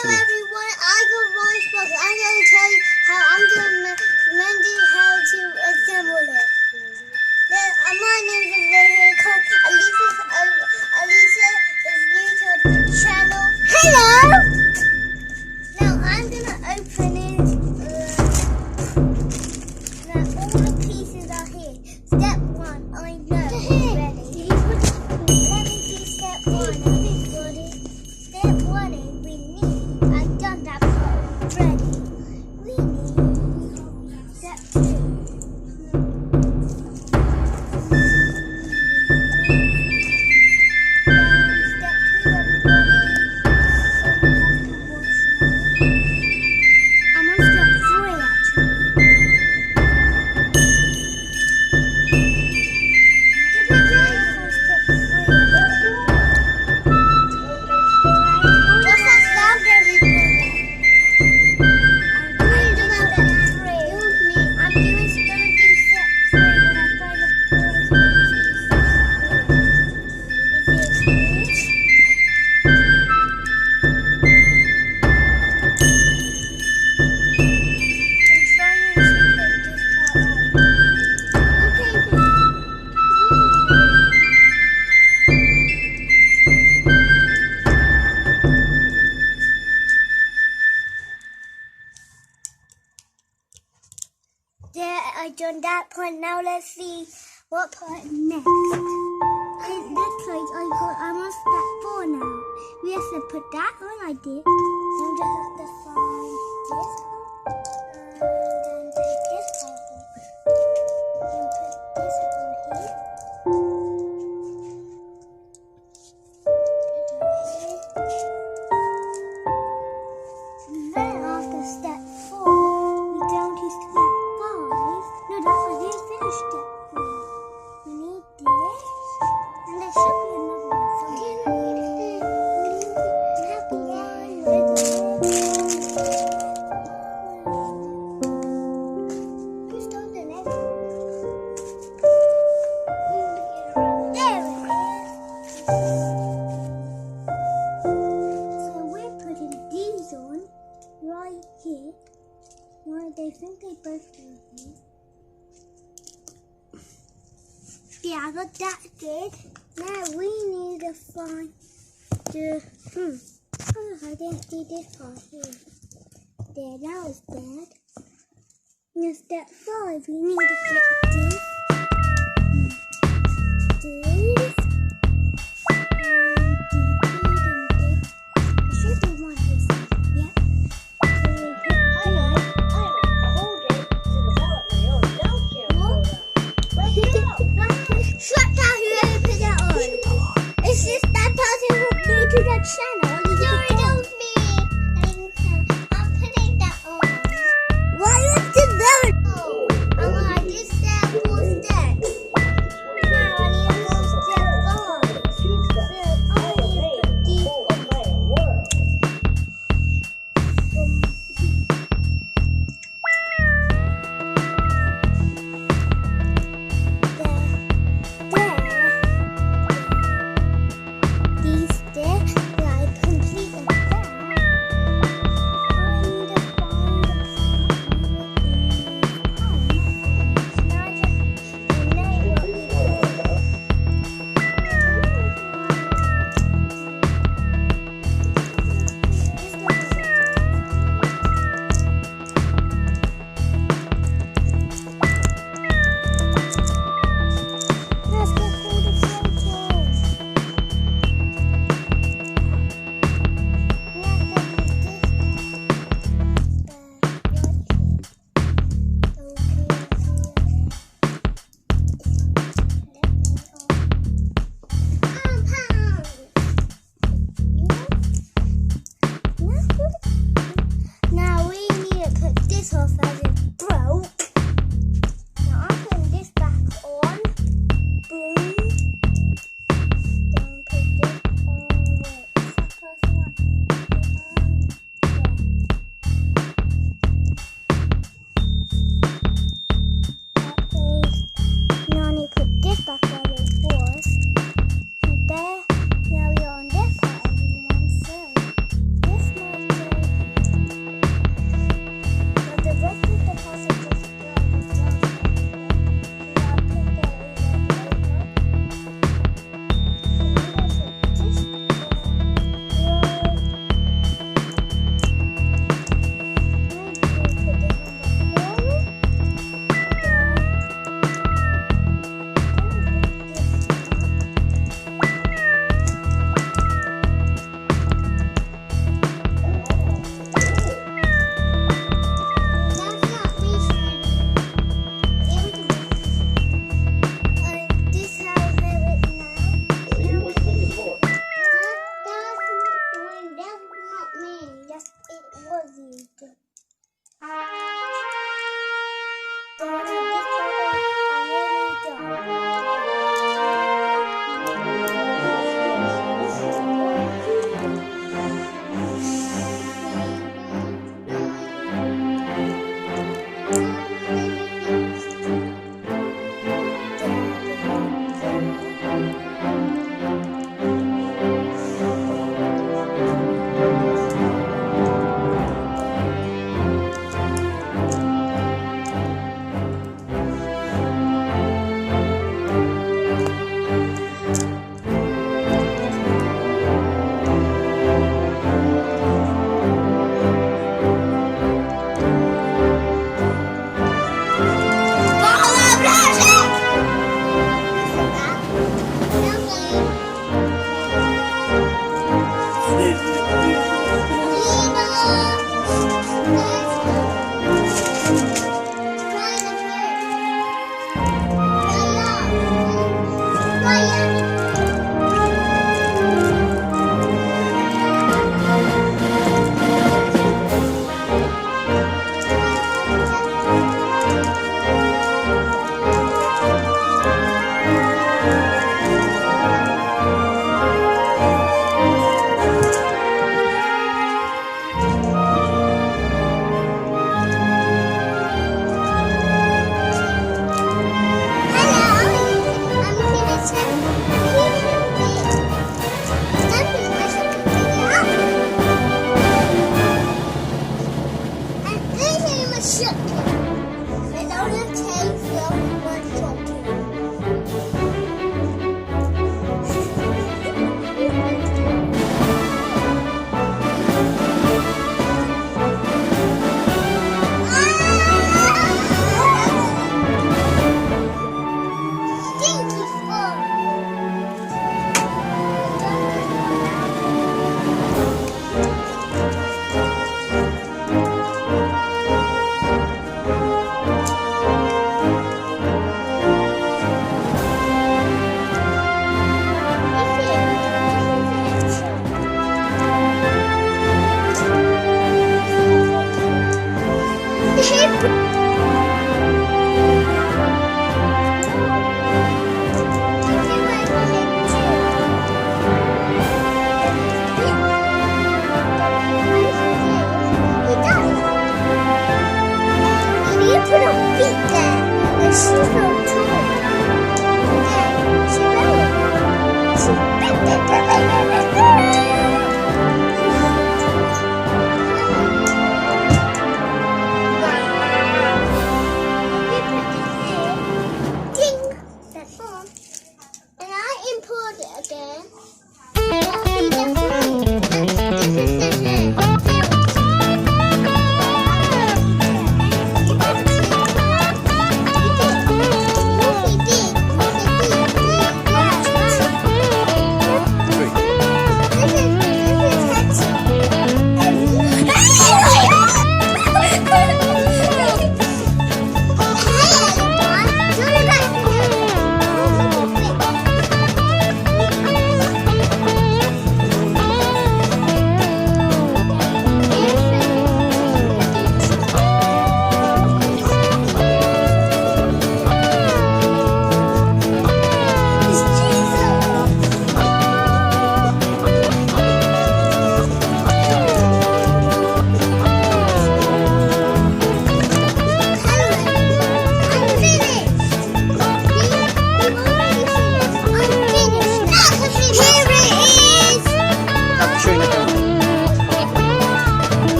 Hello everyone, I got voice box. I'm going to tell you how I'm going to Mandy how to assemble it. My name is here called Alisa. Alisa is new to the channel. Hello! Now I'm going to open it. Now all the pieces are here. Step 1, I know. Ready? Let me do step 1. Step 1 is we need, I've done that part already. We need step 2. Step 2 everybody. I'm on step 3 actually. What's that sound everybody? I'm doing step 3. I'm doing step 3 when I find the Yeah, I've done that part. Now let's see what part next. It looks like I'm on step 4 now. We have to put that on, I did. Then just have to find this part. And then take this part off. And put this over here. Then after step 4, we down to step 5. No, that's why we finished step 4. We need this. And there should be another one somewhere. Who's done the next one? There it is. So we're putting these on right here. Well, they think they both go here. Yeah, I got that good. Now we need to find the oh, I didn't do this part here. There, that was dead. Now step 5, we need to get this. This. There should be one here. Yeah. Hi guys, I'm Colgate to develop my own self-care product. Let's go! Shut down whoever put that on. It's just that person who new to the channel. No, it was me. I'm putting that on. Why is it there? Oh, I'm gonna do step 4 steps. Now I need to go step 5. I need to put these on. These there, like complete like that. I need to find the now just and then what we do. Let's get all the photos. Now we need to put this on first.